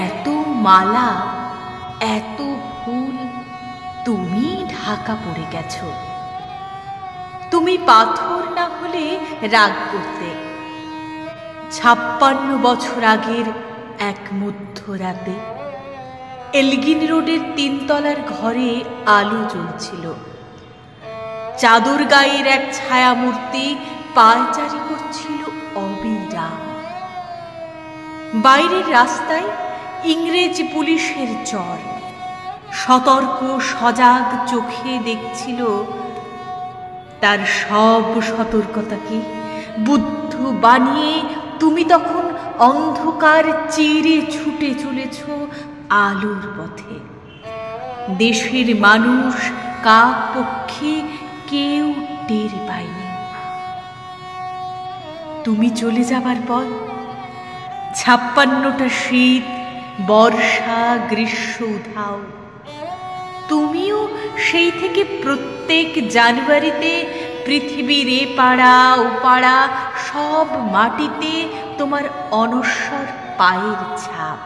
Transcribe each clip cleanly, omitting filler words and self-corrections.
এত মালা, এত ফুল, তুমি ঢাকা পড়ে গেছ। তুমি পাথর না হলে রাগ করতে। 56 বছর আগের এক মধ্যরাতে এলগিন রোডের 3 তলার ঘরে আলো জ্বলছিল। চাদর গায়ের এক ছায়ামূর্তি পায়চারি করছিল অবিরাম। বাইরের রাস্তায় ইংরেজ পুলিশের চর সতর্ক সজাগ চোখে দেখছিল তার সব সতর্কতাকে বুদ্ধ বানিয়ে তুমি তখন অন্ধকার চিরে ছুটে চলেছ আলোর পথে। দেশের মানুষ কাক পক্ষী কেউ টের পায়নি। তুমি চলে যাবার পর 56টা শীত, বর্ষা, গ্রীষ্ম উধাও। তুমিও সেই থেকে প্রত্যেক জানুয়ারিতে পৃথিবীর এ পাড়া ও পাড়া সব মাটিতে তোমার অনশ্বর পায়ের ছাপ।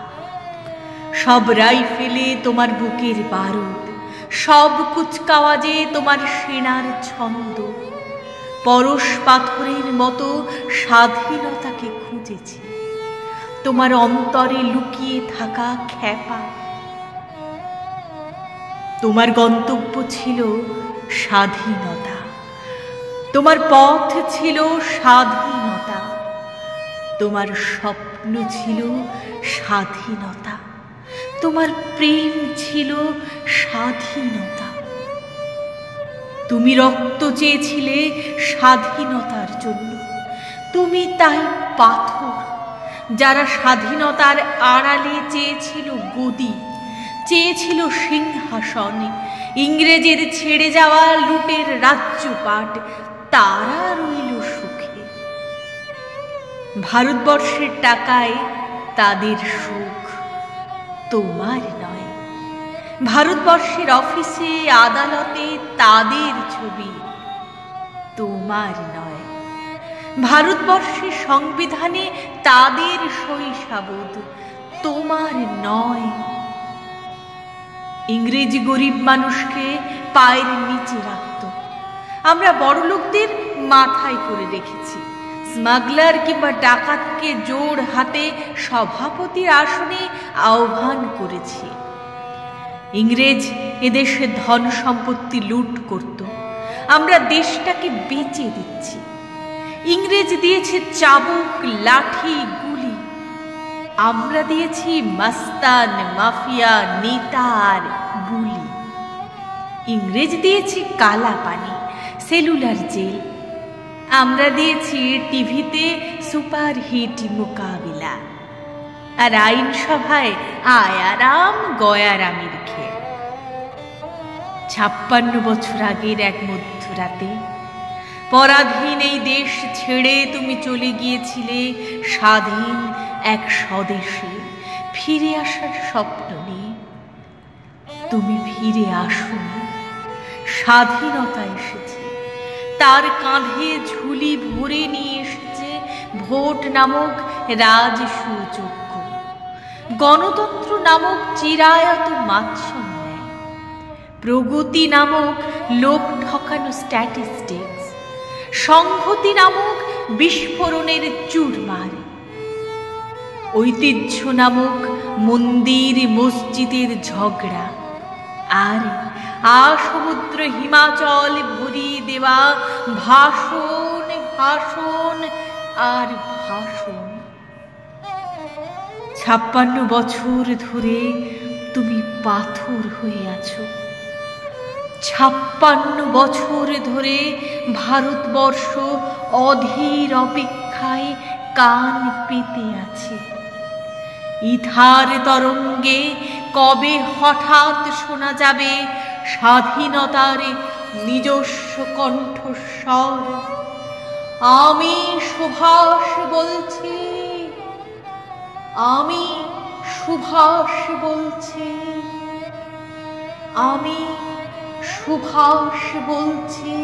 সব রাইফেলে তোমার বুকের বারুদ, সব কুচকাওয়াজে তোমার সেনার ছন্দ। পরশ পাথরের মতো স্বাধীনতাকে খুঁজেছি তোমার অন্তরে লুকিয়ে থাকা খ্যাপা। তোমার গন্তব্য ছিল স্বাধীনতা, তোমার পথ ছিল স্বাধীনতা, তোমার স্বপ্ন ছিল স্বাধীনতা, তোমার প্রেম ছিল স্বাধীনতা। তুমি রক্ত চেয়েছিলে স্বাধীনতার জন্য। তুমি তাই পাথর যারা স্বাধীনতার আড়ালে চেয়েছিল গদি, চেয়েছিল সিংহাসন, ইংরেজের ছেড়ে যাওয়া লুটের রাজ্যপাট, তারা রইল সুখে। ভারতবর্ষের টাকায় তাদের সুখ, তোমার নয়। ভারতবর্ষের অফিসে আদালতে তাদের ছবি, তোমার নয়। ভারতবর্ষের সংবিধানে তাদের শৈশাবোধ, তোমার নয়। ইংরেজ গরিব মানুষকে পায়ের নিচে রাখত, আমরা বড়লোকদের মাথায় করে রেখেছি। স্মাগলার কিংবা ডাকাতকে জোর হাতে সভাপতির আসনে আহ্বান করেছি। ইংরেজ এদেশে ধন সম্পত্তি লুট করত, আমরা দেশটাকে বেচে দিচ্ছি। ইংরেজ দিয়েছে চাবুক, লাঠি, গুলি, আমরা দিয়েছি মাস্তান, মাফিয়া, নেতার বুলি। ইংরেজ দিয়েছি কালা পানি, সেলুলার জেল, আমরা দিয়েছি টিভিতে সুপারহিট মোকাবিলা, আর আইনসভায় আয়ারাম গয়ারামের খেল। 56 বছর আগের এক মধ্যরাতে পরাধীন এই দেশ ছেড়ে তুমি চলে গিয়েছিলে স্বাধীন এক স্বদেশে, ফিরে আসার স্বপ্ন নিয়ে। তুমি ফিরে আসোনি, স্বাধীনতা এসেছে, তার কাঁধে ঝুলি ভরে নিয়ে এসেছে ভোট নামক রাজসুযোগ্য, গণতন্ত্র নামক চিরায়ত মাৎসন্যায়, প্রগতি নামক লোক ঠকানো স্ট্যাটিস্টিক্স, সংহতি নামক বিস্ফোরণের চুরমার, ঐতিহ্য নামক মন্দির মসজিদের ঝগড়া, আর সমুদ্র হিমাচল ভরিয়ে দেওয়া ভাষণ, ভাষণ আর ভাষণ। 56 বছর ধরে তুমি পাথর হয়ে আছো। 56 বছর ধরে ভারতবর্ষ অধীর অপেক্ষায় কান পেতে আছে। ইথার তরঙ্গে কবে হঠাৎ শোনা যাবে স্বাধীনতার নিজস্ব কণ্ঠস্বর। আমি সুভাষ বলছি, আমি সুভাষ বলছি, আমি সুভাষ বলছি।